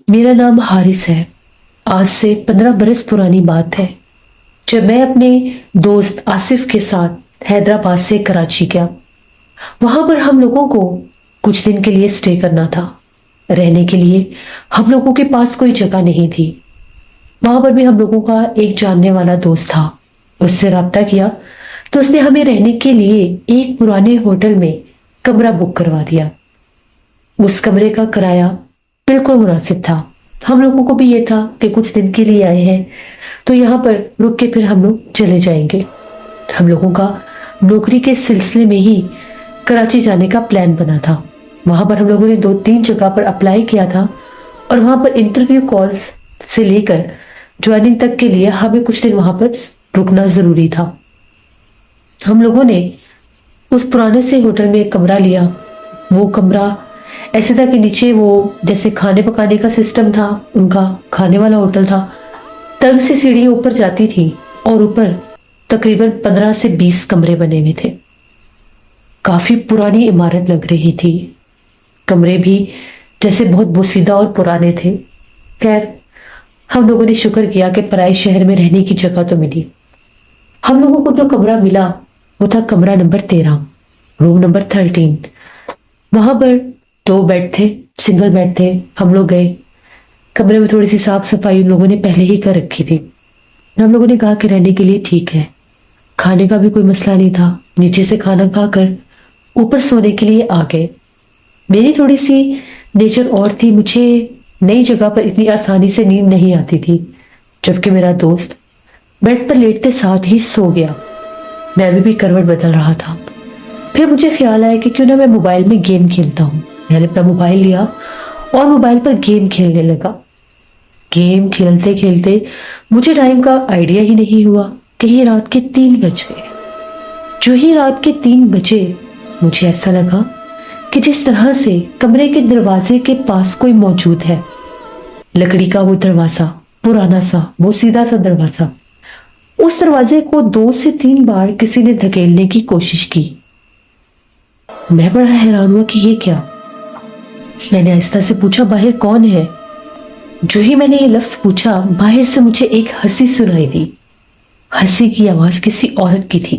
میرا نام حارث ہے. آج سے 15 برس پرانی بات ہے جب میں اپنے دوست آصف کے ساتھ حیدرآباد سے کراچی گیا. وہاں پر ہم لوگوں کو کچھ دن کے لیے سٹے کرنا تھا. رہنے کے لیے ہم لوگوں کے پاس کوئی جگہ نہیں تھی. وہاں پر بھی ہم لوگوں کا ایک جاننے والا دوست تھا. اس سے رابطہ کیا تو اس نے ہمیں رہنے کے لیے ایک پرانے ہوٹل میں کمرہ بک کروا دیا. اس کمرے کا کرایہ بالکل مناسب تھا. ہم لوگوں کو بھی یہ تھا کہ کچھ دن کے لیے آئے ہیں تو یہاں پر رک کے پھر ہم لوگ چلے جائیں گے. ہم لوگوں کا نوکری کے سلسلے میں ہی کراچی جانے کا پلان بنا تھا. وہاں پر ہم لوگوں نے 2-3 جگہ پر اپلائی کیا تھا اور وہاں پر انٹرویو کالز سے لے کر جوائننگ تک کے لیے ہمیں کچھ دن وہاں پر رکنا ضروری تھا. ہم لوگوں نے اس پرانے سے ہوٹل میں ایک کمرہ لیا. وہ کمرہ ایسے تھا کہ نیچے وہ جیسے کھانے پکانے کا سسٹم تھا, ان کا کھانے والا ہوٹل تھا. تنگ سی سیڑھی اوپر جاتی تھی اور اوپر تقریباً 15 سے 20 کمرے بنے ہوئے تھے. کافی پرانی عمارت لگ رہی تھی. کمرے بھی جیسے بہت بوسیدہ اور پرانے تھے. خیر ہم لوگوں نے شکر کیا کہ پرائے شہر میں رہنے کی جگہ تو ملی. ہم لوگوں کو جو کمرہ ملا وہ تھا کمرہ نمبر 13, روم نمبر 13. وہاں پر 2 بیڈ تھے, سنگل بیڈ تھے. ہم لوگ گئے کمرے میں, تھوڑی سی صاف صفائی ان لوگوں نے پہلے ہی کر رکھی تھی. ہم لوگوں نے کہا کہ رہنے کے لیے ٹھیک ہے. کھانے کا بھی کوئی مسئلہ نہیں تھا. نیچے سے کھانا کھا کر اوپر سونے کے لیے آ گئے. میری تھوڑی سی نیچر اور تھی, مجھے نئی جگہ پر اتنی آسانی سے نیند نہیں آتی تھی. جبکہ میرا دوست بیڈ پر لیٹتے ساتھ ہی سو گیا. میں بھی کروٹ بدل رہا تھا. پھر مجھے خیال آیا کہ کیوں نہ میں موبائل میں گیم کھیلتا ہوں. میں نے اپنا موبائل لیا اور موبائل پر گیم کھیلنے لگا. گیم کھیلتے کھیلتے مجھے ٹائم کا آئیڈیا ہی نہیں ہوا کہ یہ رات کے 3 بج گئے. جو ہی رات کے 3 بجے مجھے ایسا لگا کہ جس طرح سے کمرے کے دروازے کے پاس کوئی موجود ہے. لکڑی کا وہ دروازہ, پرانا سا وہ سیدھا سا دروازہ, اس دروازے کو 2 سے 3 بار کسی نے دھکیلنے کی کوشش کی. میں بڑا حیران ہوا کہ یہ کیا. میں نے آہستہ سے پوچھا باہر کون ہے. جو ہی میں نے یہ لفظ پوچھا باہر سے مجھے ایک ہنسی سنائی دی. ہنسی کی آواز کسی عورت کی تھی.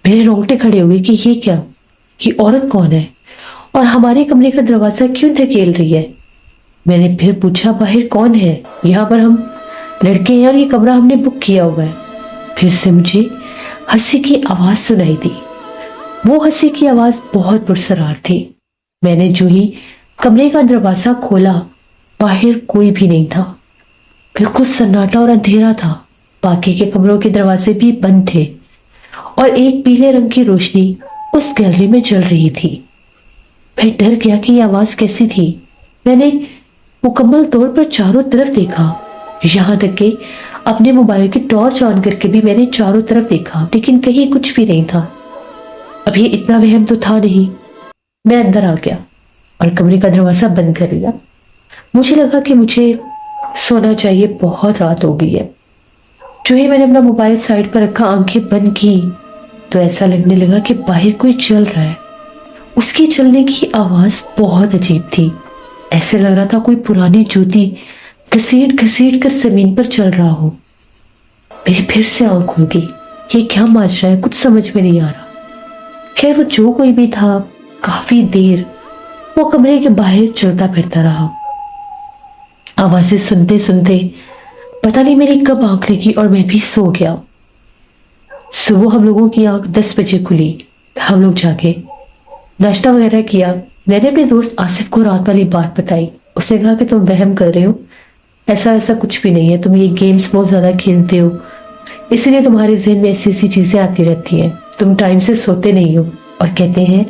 میرے رونگٹے کھڑے ہوئے کہ یہ کیا, یہ عورت کون ہے اور ہمارے کمرے کا دروازہ کیوں دھکیل رہی ہے. میں نے پھر پوچھا باہر کون ہے, یہاں پر ہم لڑکے ہیں اور یہ کمرہ ہم نے بک کیا ہوا ہے. پھر سے مجھے ہنسی کی آواز سنائی دی. وہ ہنسی کی آواز بہت پرسرار تھی. میں نے جو ہی کمرے کا دروازہ کھولا باہر کوئی بھی نہیں تھا. بالکل سناٹا اور اندھیرا تھا. باقی کے کمروں کے دروازے بھی بند تھے اور ایک پیلے رنگ کی روشنی اس گیلری میں جل رہی تھی. میں ڈر گیا کہ یہ آواز کیسی تھی. میں نے مکمل طور پر چاروں طرف دیکھا, یہاں تک کہ اپنے موبائل کی ٹارچ آن کر کے بھی میں نے چاروں طرف دیکھا, لیکن کہیں کچھ بھی نہیں تھا. اب یہ اتنا وہم تو تھا نہیں. میں اندر آ گیا اور کمرے کا دروازہ بند کر لیا. مجھے لگا کہ مجھے سونا چاہیے, بہت رات ہو گئی ہے. جو ہی میں نے اپنا موبائل سائڈ پر رکھا, آنکھیں بند کی تو ایسا لگنے لگا کہ باہر کوئی چل رہا ہے. اس کی چلنے کی آواز بہت عجیب تھی. ایسے لگ رہا تھا کوئی پرانی جوتی گھسیٹ گھسیٹ کر زمین پر چل رہا ہو. میری پھر سے آنکھ کھل گئی. یہ کیا ماجرا ہے, کچھ سمجھ میں نہیں آ رہا. خیر وہ جو کوئی بھی تھا کافی دیر وہ کمرے کے باہر چلتا پھرتا رہا. آوازیں سنتے سنتے پتہ نہیں میری کب آنکھ لگی اور میں بھی سو گیا. صبح ہم لوگوں کی آنکھ 10 بجے کھلی. ہم لوگ جاگے, ناشتہ وغیرہ کیا. میں نے اپنے دوست آصف کو رات والی بات بتائی. اس نے کہا کہ تم وہم کر رہے ہو, ایسا کچھ بھی نہیں ہے. تم یہ گیمز بہت زیادہ کھیلتے ہو, اسی لیے تمہارے ذہن میں ایسی چیزیں آتی رہتی ہیں. تم ٹائم سے سوتے نہیں ہو. اور کہتے ہیں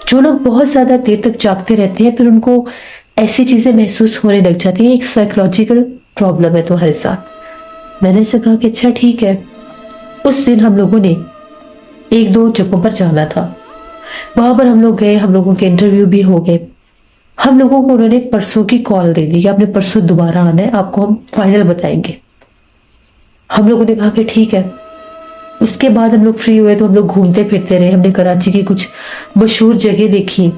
جو لوگ بہت زیادہ دیر تک جاگتے رہتے ہیں پھر ان کو ایسی چیزیں محسوس ہونے لگ جاتی ہیں. ایک سائیکولوجیکل پرابلم ہے تمہارے ساتھ. میں نے سے کہا کہ اچھا ٹھیک ہے. اس دن ہم لوگوں نے 1-2 جگہوں پر جانا تھا. وہاں پر ہم لوگ گئے, ہم لوگوں کے انٹرویو بھی ہو گئے. ہم لوگوں کو انہوں نے پرسوں کی کال دے دی کہ آپ نے پرسوں دوبارہ آنا ہے, آپ کو ہم فائنل بتائیں گے. ہم لوگوں نے کہا کہ ٹھیک ہے. اس کے بعد ہم لوگ فری ہوئے تو ہم لوگ گھومتے پھرتے رہے. ہم نے کراچی کی کچھ مشہور جگہ دیکھی,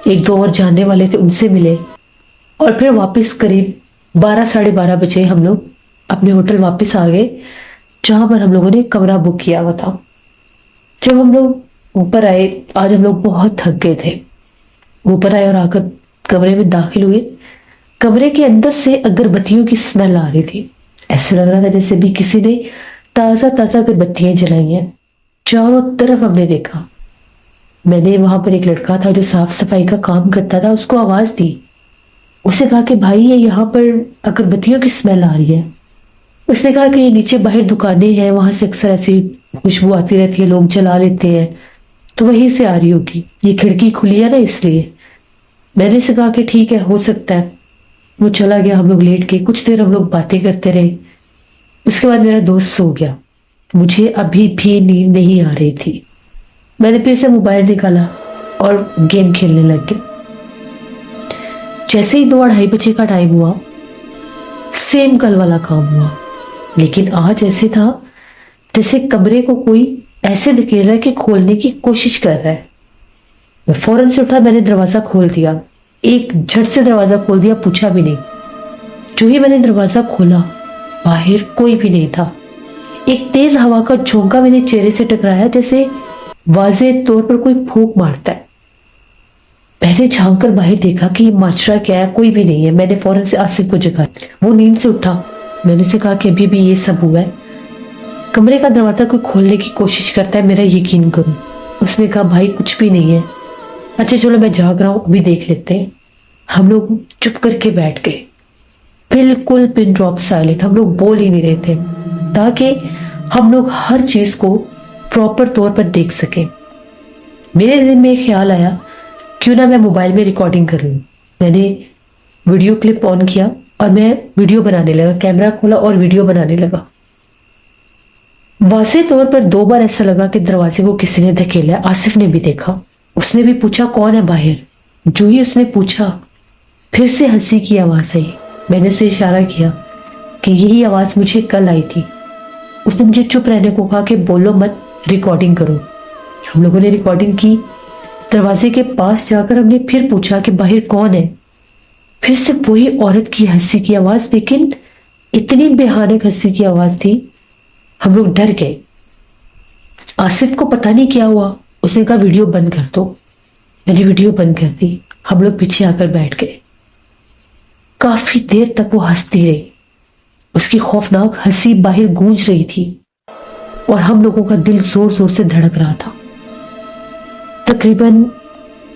ایک دو اور جاننے والے تھے ان سے ملے, اور پھر واپس قریب 12 ساڑھے 12 بجے ہم لوگ اپنے ہوٹل واپس آ گئے جہاں پر ہم لوگوں نے کمرہ بک کیا ہوا تھا. جب ہم لوگ اوپر آئے, آج ہم لوگ بہت تھک گئے تھے, اوپر آئے اور آ کر کمرے میں داخل ہوئے. کمرے کے اندر سے اگربتیوں کی اسمیل آ رہی تھی. ایسے لگ رہا تھا جیسے بھی کسی نے تازہ تازہ اگربتیاں جلائی ہیں. چاروں طرف ہم نے دیکھا. میں نے وہاں پر ایک لڑکا تھا جو صاف صفائی کا کام کرتا تھا, اس کو آواز دی. اسے کہا کہ بھائی یہ یہاں پر اگربتیوں کی اسمیل آ رہی ہے. اس نے کہا کہ یہ نیچے باہر دکانیں ہیں, وہاں سے اکثر ایسی خوشبو آتی رہتی ہے, لوگ جلا لیتے ہیں, تو وہیں سے آ رہی ہوگی, یہ کھڑکی کھلی ہے نا اس لیے. میں نے اسے کہا کہ ٹھیک ہے ہو سکتا ہے. وہ چلا گیا, ہم لوگ لیٹ کے کچھ دیر ہم لوگ باتیں کرتے رہے. اس کے بعد میرا دوست سو گیا. مجھے ابھی بھی نیند نہیں آ رہی تھی. میں نے پھر سے موبائل نکالا اور گیم کھیلنے لگ گیا. جیسے ہی 2 ڈھائی بجے کا ٹائم ہوا, سیم کل والا کام ہوا, لیکن آج ایسے تھا جیسے کمرے کو کوئی ایسے دھکیل رہا ہے کہ کھولنے کی کوشش کر رہا ہے. میں فوراً سے اٹھا, میں نے دروازہ کھول دیا, ایک جھٹ سے دروازہ کھول دیا, پوچھا بھی نہیں. جو ہی میں نے دروازہ کھولا, باہر کوئی بھی نہیں تھا. ایک تیز ہوا کا جھونکا میرے چہرے سے ٹکرایا جیسے واضح طور پر کوئی پھونک مارتا ہے. پہلے جھانک کر باہر دیکھا کہ یہ ماجرا کیا ہے, کوئی بھی نہیں ہے. میں نے فوراً سے آصف کو جگایا. وہ نیند سے اٹھا. میں نے اسے کہا کہ ابھی بھی یہ سب ہوا ہے, کمرے کا دروازہ کوئی کھولنے کی کوشش کرتا ہے, میرا یقین کرو. اس نے کہا بھائی کچھ بھی نہیں ہے. اچھا چلو میں جاگ رہا ہوں, ابھی دیکھ لیتے ہیں. ہم لوگ چپ کر کے بیٹھ گئے, بالکل پن ڈراپ سائلنٹ. ہم لوگ بول ہی نہیں رہے تھے تاکہ ہم لوگ ہر چیز کو پراپر طور پر دیکھ سکیں. میرے ذہن میں ایک خیال آیا, کیوں نہ میں موبائل میں ریکارڈنگ کر لوں. میں نے ویڈیو کلپ آن کیا اور میں ویڈیو بنانے لگا. کیمرہ کھولا اور ویڈیو بنانے لگا. واضح طور پر 2 بار ایسا لگا کہ دروازے کو کسی نے دھکیلا. آصف نے بھی دیکھا. اس نے بھی پوچھا کون ہے باہر. جو ہی اس نے پوچھا, پھر سے ہنسی کی آواز آئی. میں نے اسے اشارہ کیا کہ یہی آواز مجھے کل آئی تھی. اس نے مجھے چپ رہنے کو کہا کہ بولو مت, ریکارڈنگ کرو. ہم لوگوں نے ریکارڈنگ کی. دروازے کے پاس جا کر ہم نے پھر پوچھا کہ باہر کون ہے. پھر سے وہی عورت کی ہنسی کی آواز, لیکن اتنی بھیانک ہنسی کی آواز تھی, ہم لوگ ڈر گئے. آصف کو پتہ نہیں کیا ہوا, اس نے کہا ویڈیو بند کر دو. میں نے ویڈیو بند کر دی. ہم لوگ پیچھے آ کر بیٹھ گئے. کافی دیر تک وہ ہنستی رہی. اس کی خوفناک ہنسی باہر گونج رہی تھی اور ہم لوگوں کا دل زور زور سے دھڑک رہا تھا. تقریباً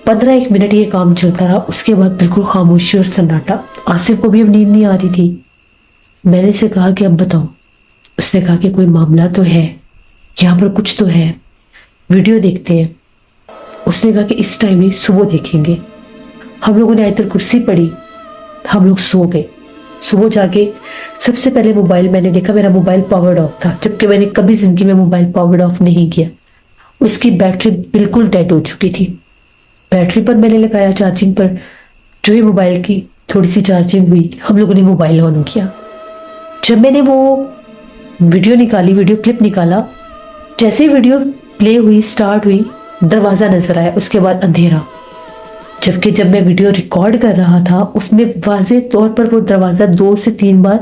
15 منٹ یہ کام چلتا رہا. اس کے بعد بالکل خاموشی اور سناٹا. آصف کو بھی اب نیند نہیں آ رہی تھی. میں نے اسے کہا کہ اب بتاؤ. اس نے کہا کہ کوئی معاملہ تو ہے, یہاں پر کچھ تو ہے, ویڈیو دیکھتے ہیں. اس نے کہا کہ اس ٹائم ہی صبح دیکھیں گے. ہم لوگوں نے آیت الکرسی پڑھی. ہم لوگ سو گئے. صبح جا کے سب سے پہلے موبائل میں نے دیکھا, میرا موبائل پاورڈ آف تھا, جبکہ میں نے کبھی زندگی میں موبائل پاورڈ آف نہیں کیا. اس کی بیٹری بالکل ڈیڈ ہو چکی تھی. بیٹری پر میں نے لگایا چارجنگ پر. جو ہی موبائل کی تھوڑی سی چارجنگ ہوئی, ہم لوگوں نے موبائل آن کیا. جب میں نے وہ ویڈیو نکالی, ویڈیو کلپ نکالا, جیسے ہی ویڈیو پلے ہوئی, سٹارٹ ہوئی, دروازہ نظر آیا. اس کے بعد اندھیرا. جبکہ جب میں ویڈیو ریکارڈ کر رہا تھا اس میں واضح طور پر وہ دروازہ 2 سے 3 بار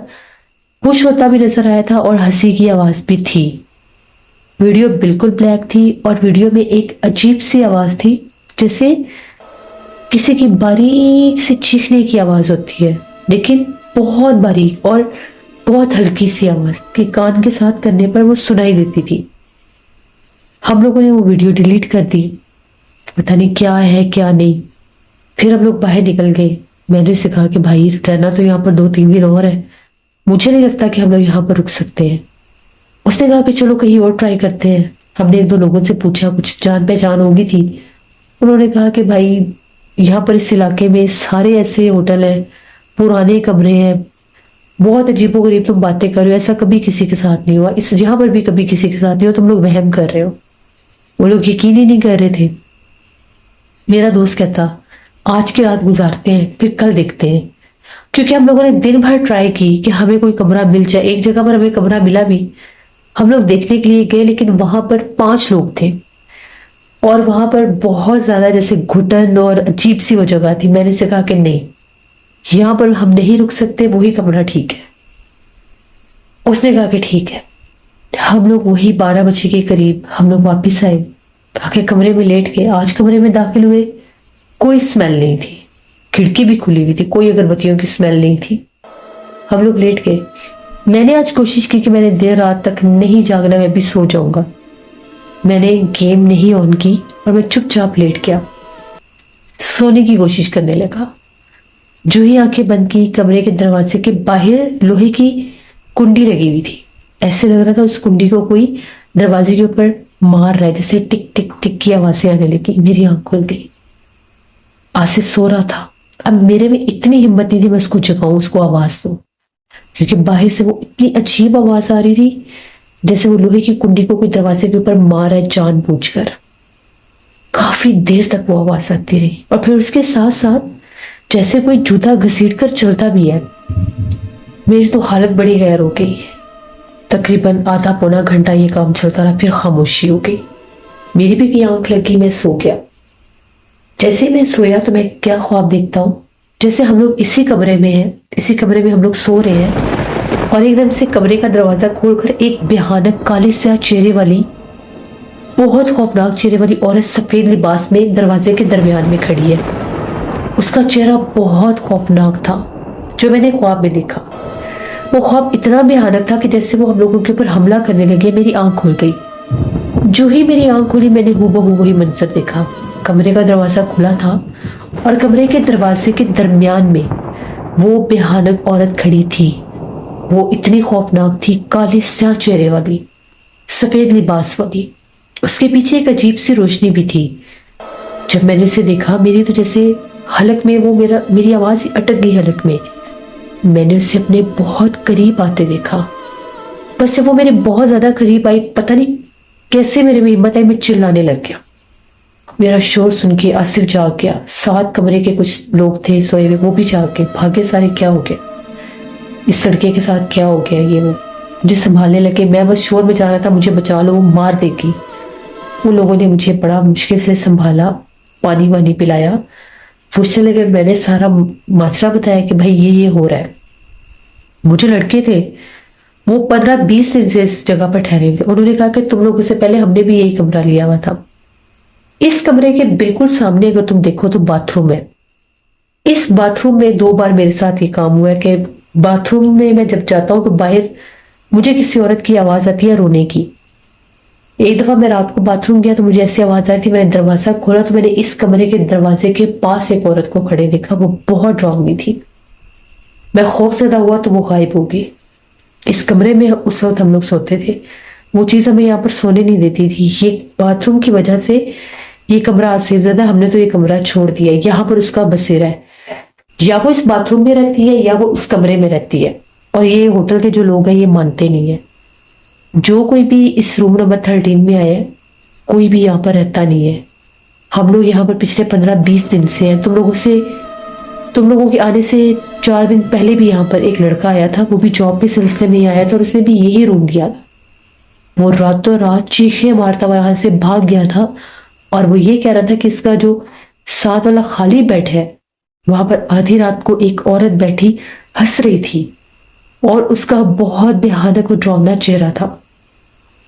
پش ہوتا بھی نظر آیا تھا اور ہنسی کی آواز بھی تھی. ویڈیو بالکل بلیک تھی اور ویڈیو میں ایک عجیب سی آواز تھی جیسے کسی کی باریک سے چیخنے کی آواز ہوتی ہے, لیکن بہت باریک اور بہت ہلکی سی آواز کہ کان کے ساتھ کرنے پر وہ سنائی دیتی تھی. ہم لوگوں نے وہ ویڈیو ڈیلیٹ کر دی. پتہ نہیں کیا ہے کیا نہیں. پھر ہم لوگ باہر نکل گئے. میں نے اسے کہا کہ بھائی رہنا تو یہاں پر 2-3 دن اور ہے, مجھے نہیں لگتا کہ ہم لوگ یہاں پر رک سکتے ہیں. اس نے کہا کہ چلو کہیں اور ٹرائی کرتے ہیں. ہم نے 1-2 لوگوں سے پوچھا, کچھ جان پہچان ہوگی تھی. انہوں نے کہا کہ بھائی یہاں پر اس علاقے میں سارے ایسے ہوٹل ہیں, پرانے کمرے ہیں, بہت عجیب و غریب تم باتیں کر رہے ہو, ایسا کبھی کسی کے ساتھ نہیں ہوا, اس یہاں پر بھی کبھی کسی کے ساتھ نہیں ہوا, تم لوگ وہم کر رہے ہو. وہ لوگ یقین ہی نہیں کر رہے تھے. میرا دوست کہتا آج کی رات گزارتے ہیں پھر کل دیکھتے ہیں, کیونکہ ہم لوگوں نے دن بھر ٹرائی کی کہ ہمیں کوئی کمرہ مل جائے. ایک جگہ پر ہمیں کمرہ ملا بھی, ہم لوگ دیکھنے کے لیے گئے لیکن وہاں پر 5 لوگ تھے اور وہاں پر بہت زیادہ جیسے گھٹن اور عجیب سی وہ جگہ تھی. میں نے اسے کہا کہ نہیں, یہاں پر ہم نہیں رک سکتے, وہی کمرہ ٹھیک ہے. اس نے کہا کہ ٹھیک ہے. ہم لوگ وہی 12 بجے کے قریب ہم لوگ واپس آئے, آ کے کمرے میں لیٹ گئے. آج کمرے میں داخل ہوئے, کوئی اسمیل نہیں تھی, کھڑکی بھی کھلی ہوئی تھی, کوئی اگربتیوں کی اسمیل نہیں تھی. ہم لوگ لیٹ گئے. میں نے آج کوشش کی کہ میں نے دیر رات تک نہیں جاگنا, میں بھی سو جاؤں گا. میں نے گیم نہیں آن کی اور میں چپ چاپ لیٹ گیا, سونے کی کوشش کرنے لگا. جو ہی آنکھیں بند کی, کمرے کے دروازے کے باہر لوہے کی کنڈی لگی ہوئی تھی. ایسے لگ رہا تھا اس کنڈی کو کوئی دروازے کے اوپر مار رہا ہے, جیسے ٹک ٹک ٹک کی آوازیں آنے لگی. میری آنکھ کھل گئی. آصف سو رہا تھا. اب میرے میں اتنی ہمت نہیں تھی میں اس کو جگاؤں, اس کو آواز دوں, کیونکہ باہر سے وہ اتنی عجیب آواز آ رہی تھی جیسے وہ لوہے کی کنڈی کو کوئی دروازے کے اوپر مار ہے جان بوجھ کر. کافی دیر تک وہ آواز آتی رہی اور پھر اس کے ساتھ ساتھ جیسے کوئی جوتا گھسیٹ کر چلتا بھی ہے. میری تو حالت بڑی غیر ہو گئی. تقریباً آدھا پونا گھنٹہ یہ کام چلتا رہا, پھر خاموشی ہو گئی. میری بھی آنکھ لگی, میں سو گیا. جیسے میں سویا تو میں کیا خواب دیکھتا ہوں, جیسے ہم لوگ اسی کمرے میں ہیں, اسی کمرے میں ہم لوگ سو رہے ہیں اور ایک دم سے کمرے کا دروازہ کھول کر ایک بھیانک کالے سیاہ چہرے والی, بہت خوفناک چہرے والی عورت سفید لباس میں دروازے کے درمیان میں کھڑی ہے. اس کا چہرہ بہت خوفناک تھا جو میں نے خواب میں دیکھا. وہ خواب اتنا بھیانک تھا کہ جیسے وہ ہم لوگوں کے اوپر حملہ کرنے لگے. میری آنکھ کھل گئی. جو ہی میری آنکھ کھلی میں نے ہو بہو وہی منظر دیکھا. کمرے کا دروازہ کھلا تھا اور کمرے کے دروازے کے درمیان میں وہ بھیانک عورت کھڑی تھی. وہ اتنی خوفناک تھی, کالے سیاہ چہرے والی, سفید لباس والی. اس کے پیچھے ایک عجیب سی روشنی بھی تھی. جب میں نے اسے دیکھا, میری تو جیسے حلق میں وہ میری آواز اٹک گئی حلق میں. میں نے اسے اپنے بہت قریب آتے دیکھا. بس جب وہ میرے بہت زیادہ قریب آئی, پتہ نہیں کیسے میرے میں ہمت آئی, میں چلانے لگ گیا. میرا شور سن کے آصف جاگ گیا. 7 کمرے کے کچھ لوگ تھے سوئے ہوئے, وہ بھی جاگ گئے. بھاگے سارے, کیا ہو گیا, اس لڑکے کے ساتھ کیا ہو گیا. یہ وہ مجھے سنبھالنے لگے. میں بس شور مچا رہا تھا, مجھے بچا لو, وہ مار دے گی. ان لوگوں نے مجھے بڑا مشکل سے سنبھالا, پانی وانی پلایا. پوچھنے لگے, میں نے سارا ماجرا بتایا کہ بھائی یہ ہو رہا ہے. مجھے لڑکے تھے, وہ 15-20 دن سے اس جگہ پر ٹھہرے تھے. انہوں نے کہا کہ تم لوگوں سے پہلے ہم نے بھی یہی کمرہ لیا ہوا تھا. اس کمرے کے بالکل سامنے اگر تم دیکھو تو باتھ روم ہے. اس باتھ روم میں 2 بار میرے ساتھ یہ کام ہوا ہے کہ باتھ روم میں میں جب جاتا ہوں تو باہر مجھے کسی عورت کی آواز آتی ہے رونے کی. ایک دفعہ میں رات کو باتھ روم گیا تو مجھے ایسی آواز آئی تھی. میں نے دروازہ کھولا تو میں نے اس کمرے کے دروازے کے پاس ایک عورت کو کھڑے دیکھا. وہ بہت ڈراؤنی تھی. میں خوف زدہ ہوا تو وہ غائب ہو گئی. اس کمرے میں اس وقت ہم لوگ سوتے تھے. وہ چیز ہمیں یہاں پر سونے نہیں دیتی تھی. یہ باتھ روم کی وجہ سے یہ کمرہ آصف زدہ, ہم نے تو یہ کمرہ چھوڑ دیا. یہاں پر اس کا بسیرا ہے. یا وہ اس باتھ روم میں رہتی ہے یا وہ اس کمرے میں رہتی ہے. اور یہ ہوٹل کے جو لوگ ہیں یہ مانتے نہیں ہیں. جو کوئی بھی اس روم نمبر 13 میں آیا ہے, کوئی بھی یہاں پر رہتا نہیں ہے. ہم لوگ یہاں پر پچھلے 15-20 دن سے ہیں. تم لوگوں کے آنے سے 4 دن پہلے بھی یہاں پر ایک لڑکا آیا تھا. وہ بھی جاب کے سلسلے میں آیا تھا اور اس نے بھی یہی روم دیا تھا. وہ راتوں رات چیخیں مارتا ہوا یہاں سے بھاگ گیا تھا اور وہ یہ کہہ رہا تھا کہ اس کا جو ساتھ والا خالی بیڈ ہے وہاں پر آدھی رات کو ایک عورت بیٹھی ہنس رہی تھی اور اس کا بہت بھیانک اور ڈراؤنا چہرہ تھا.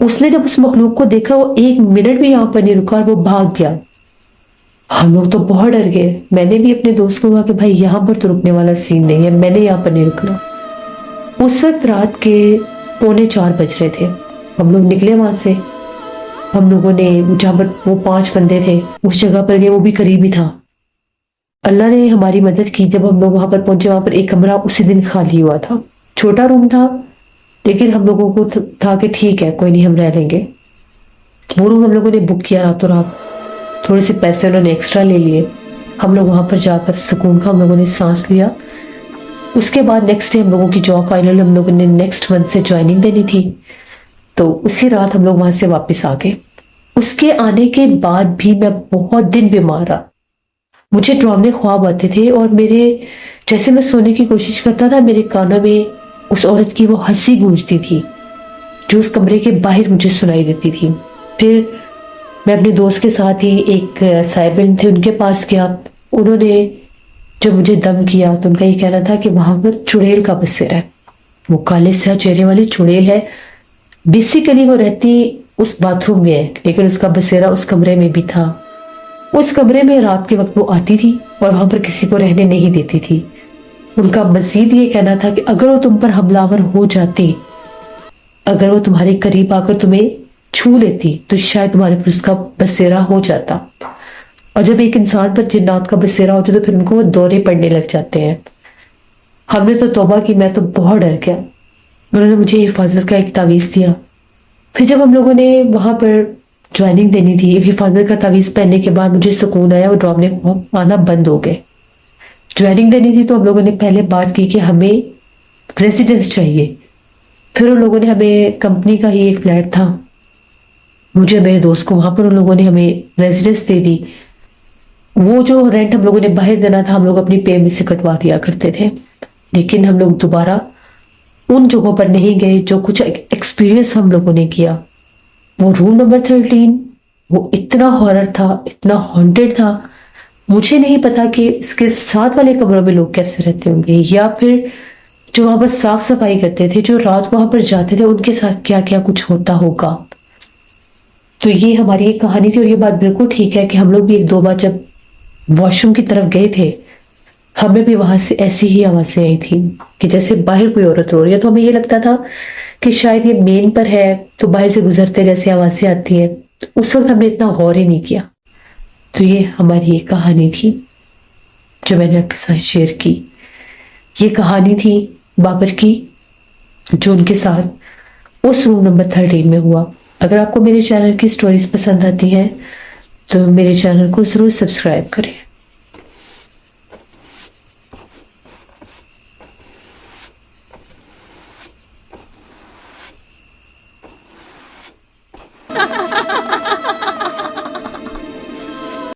اس نے جب اس مخلوق کو دیکھا وہ 1 منٹ بھی یہاں پر نہیں رکا اور وہ بھاگ گیا. ہم لوگ تو بہت ڈر گئے. میں نے بھی اپنے دوست کو کہا کہ بھائی یہاں پر تو رکنے والا سین نہیں ہے, میں نے یہاں پر نہیں رکنا. اس وقت رات کے 3:45 بج رہے تھے. ہم لوگ نکلے وہاں سے. ہم لوگوں نے جہاں پر وہ 5 بندے تھے اس جگہ پر گئے, وہ بھی قریب ہی تھا. اللہ نے ہماری مدد کی. جب ہم لوگ وہاں پر پہنچے وہاں پر ایک کمرہ اسی دن خالی ہوا تھا. چھوٹا روم تھا لیکن ہم لوگوں کو تھا کہ ٹھیک ہے کوئی نہیں, ہم رہ لیں گے. وہ روم ہم لوگوں نے بک کیا راتوں رات. تھوڑے سے پیسے انہوں نے ایکسٹرا لے لیے. ہم لوگ وہاں پر جا کر سکون کا ہم لوگوں نے سانس لیا. اس کے بعد نیکسٹ ڈے ہم لوگوں کی جاب فائنل ہم لوگوں نے نیکسٹ منتھ سے جوائننگ دینی تھی. تو اسی رات ہم لوگ وہاں سے واپس آ گئے. اس کے آنے کے بعد بھی میں بہت دن بیمار رہا. مجھے ڈراؤنے خواب آتے تھے اور میرے جیسے میں سونے کی کوشش کرتا تھا میرے کانوں میں اس عورت کی وہ ہنسی گونجتی تھی. جو اس کمرے کے باہر مجھے سنائی دیتی تھی. پھر میں اپنے دوست کے ساتھ ہی ایک صاحبن تھے ان کے پاس گیا. انہوں نے جب مجھے دم کیا تو ان کا یہ کہنا تھا کہ وہاں پر چڑیل کا بسیرا ہے. وہ کالے سیاہ چہرے والی چڑیل ہے. بیسیکلی وہ رہتی اس باتھ روم میں ہے لیکن اس کا بسیرا اس کمرے میں بھی تھا. اس کمرے میں رات کے وقت وہ آتی تھی اور وہاں پر کسی کو رہنے نہیں دیتی تھی. ان کا مزید یہ کہنا تھا کہ اگر وہ تم پر حملہ آور ہو جاتی، اگر وہ تمہارے قریب آ کر تمہیں چھو لیتی تو شاید تمہارے پر اس کا بسیرا ہو جاتا. اور جب ایک انسان پر جنات کا بسیرا ہوتا ہے تو پھر ان کو وہ دورے پڑنے لگ جاتے ہیں. ہم نے تو توبہ کی، میں تو بہت ڈر گیا. انہوں نے مجھے حفاظت کا ایک تعویذ دیا. پھر جب ہم لوگوں نے وہاں پر جوائننگ دینی تھی، حفاظت کا تعویذ پہننے کے بعد مجھے سکون آیا، وہ ڈرامے آنا بند ہو گئے. جوائننگ دینی تھی تو ہم لوگوں نے پہلے بات کی کہ ہمیں ریزیڈنس چاہیے. پھر ان لوگوں نے ہمیں کمپنی کا ہی ایک فلیٹ تھا، مجھے میرے دوست کو وہاں پر ان لوگوں نے ہمیں ریزیڈنس دے دی. وہ جو رینٹ ہم لوگوں نے باہر دینا تھا ہم لوگ اپنی پے میں سے کٹوا دیا کرتے تھے. لیکن ہم لوگ دوبارہ ان جگہوں پر نہیں گئے جو کچھ ایکسپیرینس ہم لوگوں نے کیا. وہ روم نمبر 13 وہ اتنا ہارر تھا، اتنا ہانٹیڈ تھا. مجھے نہیں پتا کہ اس کے ساتھ والے کمروں میں لوگ کیسے رہتے ہوں گے، یا پھر جو وہاں پر صاف صفائی کرتے تھے، جو رات وہاں پر جاتے تھے، ان کے ساتھ کیا کیا کچھ ہوتا ہوگا. تو یہ ہماری ایک کہانی تھی. اور یہ بات بالکل ٹھیک ہے کہ ہم لوگ بھی ایک دو بار جب واش روم کی طرف گئے تھے ہمیں بھی وہاں سے ایسی ہی آوازیں آئی تھی کہ جیسے باہر کوئی عورت رو رہی ہے. تو ہمیں یہ لگتا تھا کہ شاید یہ مین پر ہے تو باہر سے گزرتے جیسی آوازیں آتی ہیں. تو اس وقت ہم نے اتنا غور ہی نہیں کیا. تو یہ ہماری ایک کہانی تھی جو میں نے آپ کے ساتھ شیئر کی. یہ کہانی تھی بابر کی جو ان کے ساتھ اس روم نمبر 13 میں ہوا. اگر آپ کو میرے چینل کی سٹوریز پسند آتی ہیں تو میرے چینل کو ضرور سبسکرائب کریں.